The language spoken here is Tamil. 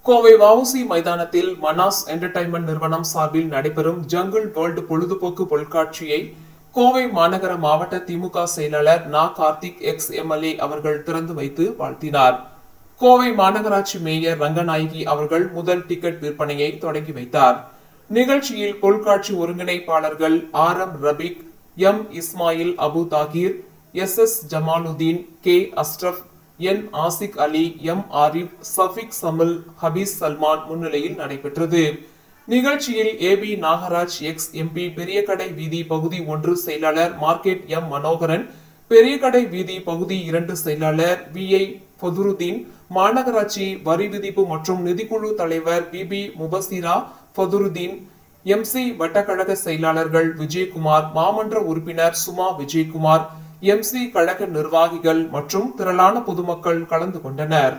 கோவை வஉசி மைதானத்தில் மனாஸ் என்டர்டைன்மெண்ட் நிறுவனம் சார்பில் நடைபெறும் ஜங்கிள் வேர்ல்டு பொழுதுபோக்கு பொருட்காட்சியை கோவை மாநகர மாவட்ட திமுக செயலாளர் நா. கார்த்திக் எக்ஸ்-எம்எல்ஏ அவர்கள் திறந்து வைத்து வாழ்த்தினார். கோவை மாநகராட்சி மேயர் ரங்கநாயகி அவர்கள் முதல் டிக்கெட் விற்பனையை தொடங்கி வைத்தார். நிகழ்ச்சியில் பொருட்காட்சி ஒருங்கிணைப்பாளர்கள் R M. Rafeeq, M. Ismail Abu Tahir, S S. Jamaluddin, K. Ashraf, N. Aashiq Ali, M. Arif, Safiq Samil, Hafeez Salman முன்னிலையில் நடைபெற்றது. நிகழ்ச்சியில் ஏ.பி. நாகராஜ் எக்ஸ்-எம்பி, பெரியகடை வீதி பகுதி 1 செயலாளர் மார்க்கெட் எம். மனோகரன், பெரியகடை வீதி பகுதி 2 செயலாளர் வி.ஐ. ஃபதுருதீன், மாநகராட்சி வரி விதிப்பு மற்றும் நிதிக்குழு தலைவர் பி.பி. முபசிரா ஃபதுருதீன், எம்.சி. வட்டக்கழக செயலாளர்கள் விஜயகுமார், மாமன்ற உறுப்பினர் சுமா விஜயகுமார், எம்.சி. கழக நிர்வாகிகள் மற்றும் திரளான பொதுமக்கள் கலந்து கொண்டனர்.